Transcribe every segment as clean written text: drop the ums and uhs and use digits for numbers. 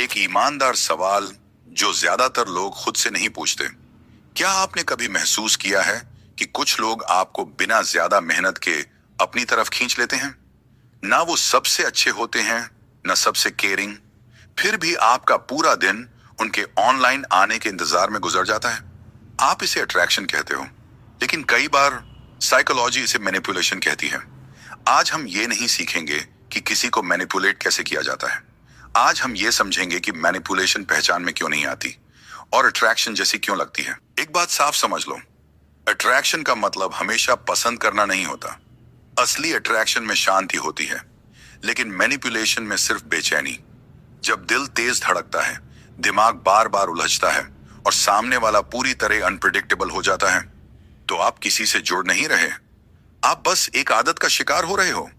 एक ईमानदार सवाल जो ज्यादातर लोग खुद से नहीं पूछते। क्या आपने कभी महसूस किया है कि कुछ लोग आपको बिना ज्यादा मेहनत के अपनी तरफ खींच लेते हैं? ना वो सबसे अच्छे होते हैं, ना सबसे केयरिंग, फिर भी आपका पूरा दिन उनके ऑनलाइन आने के इंतजार में गुजर जाता है। आप इसे अट्रैक्शन कहते हो, लेकिन कई बार साइकोलॉजी इसे मैनिपुलेशन कहती है। आज हम ये नहीं सीखेंगे कि किसी को मैनिपुलेट कैसे किया जाता है। आज हम ये समझेंगे कि मैनिपुलेशन पहचान में क्यों नहीं आती और अट्रैक्शन जैसी क्यों लगती है। एक बात साफ समझ लो, अट्रैक्शन का मतलब हमेशा पसंद करना नहीं होता। असली अट्रैक्शन में शांति होती है, लेकिन मैनिपुलेशन में सिर्फ बेचैनी। जब दिल तेज धड़कता है, दिमाग बार बार उलझता है और सामने वाला पूरी तरह अनप्रिडिक्टेबल हो जाता है, तो आप किसी से जुड़ नहीं रहे, आप बस एक आदत का शिकार हो रहे हो।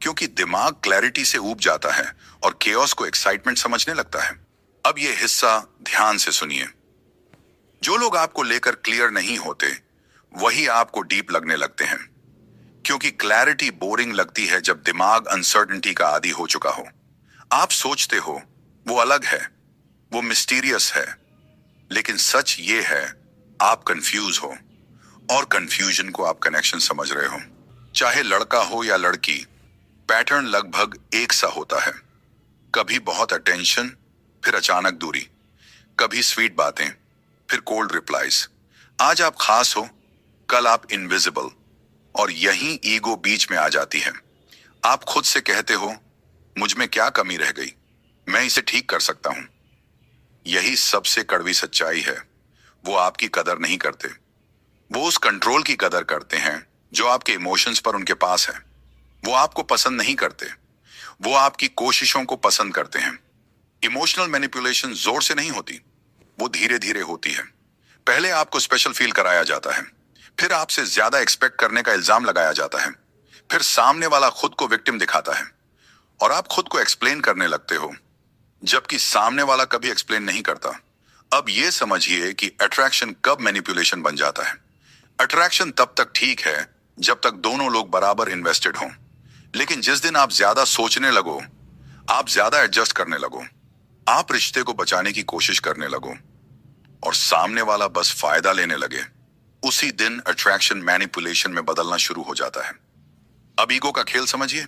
क्योंकि दिमाग क्लैरिटी से ऊब जाता है और केओस को एक्साइटमेंट समझने लगता है। अब ये हिस्सा ध्यान से सुनिए। जो लोग आपको लेकर क्लियर नहीं होते, वही आपको डीप लगने लगते हैं। क्योंकि क्लैरिटी बोरिंग लगती है जब दिमाग अनसर्टेनिटी का आदी हो चुका हो। आप सोचते हो वो अलग है, वो मिस्टीरियस है, लेकिन सच ये है आप कंफ्यूज हो, और कंफ्यूजन को आप कनेक्शन समझ रहे हो। चाहे लड़का हो या लड़की, पैटर्न लगभग एक सा होता है। कभी बहुत अटेंशन, फिर अचानक दूरी, कभी स्वीट बातें, फिर कोल्ड रिप्लाईज। आज आप खास हो, कल आप इनविजिबल, और यही ईगो बीच में आ जाती है। आप खुद से कहते हो मुझ में क्या कमी रह गई, मैं इसे ठीक कर सकता हूं। यही सबसे कड़वी सच्चाई है। वो आपकी कदर नहीं करते, वो उस कंट्रोल की कदर करते हैं जो आपके इमोशंस पर उनके पास है। वो आपको पसंद नहीं करते, वो आपकी कोशिशों को पसंद करते हैं। इमोशनल मैनिपुलेशन जोर से नहीं होती, वो धीरे धीरे होती है। पहले आपको स्पेशल फील कराया जाता है, फिर आपसे ज्यादा एक्सपेक्ट करने का इल्जाम लगाया जाता है, फिर सामने वाला खुद को विक्टिम दिखाता है और आप खुद को एक्सप्लेन करने लगते हो, जबकि सामने वाला कभी एक्सप्लेन नहीं करता। अब ये समझिए कि अट्रैक्शन कब मैनिपुलेशन बन जाता है। अट्रैक्शन तब तक ठीक है जब तक दोनों लोग बराबर इन्वेस्टेड हों, लेकिन जिस दिन आप ज्यादा सोचने लगो, आप ज्यादा एडजस्ट करने लगो, आप रिश्ते को बचाने की कोशिश करने लगो और सामने वाला बस फायदा लेने लगे, उसी दिन अट्रैक्शन मैनिपुलेशन में बदलना शुरू हो जाता है। अब ईगो का खेल समझिए।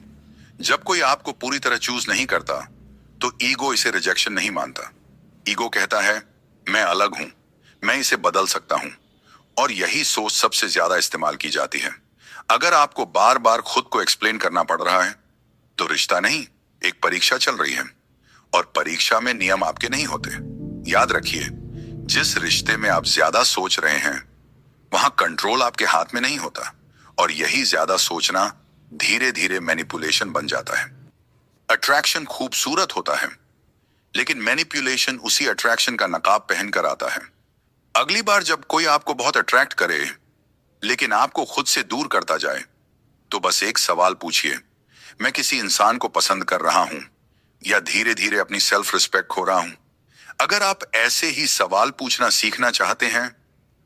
जब कोई आपको पूरी तरह चूज नहीं करता, तो ईगो इसे रिजेक्शन नहीं मानता। ईगो कहता है मैं अलग हूं, मैं इसे बदल सकता हूं, और यही सोच सबसे ज्यादा इस्तेमाल की जाती है। अगर आपको बार बार खुद को एक्सप्लेन करना पड़ रहा है, तो रिश्ता नहीं, एक परीक्षा चल रही है, और परीक्षा में नियम आपके नहीं होते। याद रखिए, जिस रिश्ते में आप ज्यादा सोच रहे हैं, वहां कंट्रोल आपके हाथ में नहीं होता, और यही ज्यादा सोचना धीरे धीरे मैनिपुलेशन बन जाता है। अट्रैक्शन खूबसूरत होता है, लेकिन मैनिपुलेशन उसी अट्रैक्शन का नकाब पहनकर आता है। अगली बार जब कोई आपको बहुत अट्रैक्ट करे, लेकिन आपको खुद से दूर करता जाए, तो बस एक सवाल पूछिए, मैं किसी इंसान को पसंद कर रहा हूं या धीरे धीरे अपनी सेल्फ रिस्पेक्ट खो रहा हूं? अगर आप ऐसे ही सवाल पूछना सीखना चाहते हैं,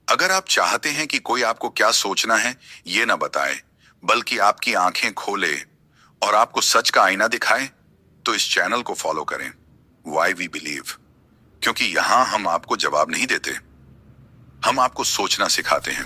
अगर आप चाहते हैं कि कोई आपको क्या सोचना है ये ना बताए, बल्कि आपकी आंखें खोले और आपको सच का आईना दिखाए, तो इस चैनल को फॉलो करें, वाई वी बिलीव। क्योंकि यहां हम आपको जवाब नहीं देते, हम आपको सोचना सिखाते हैं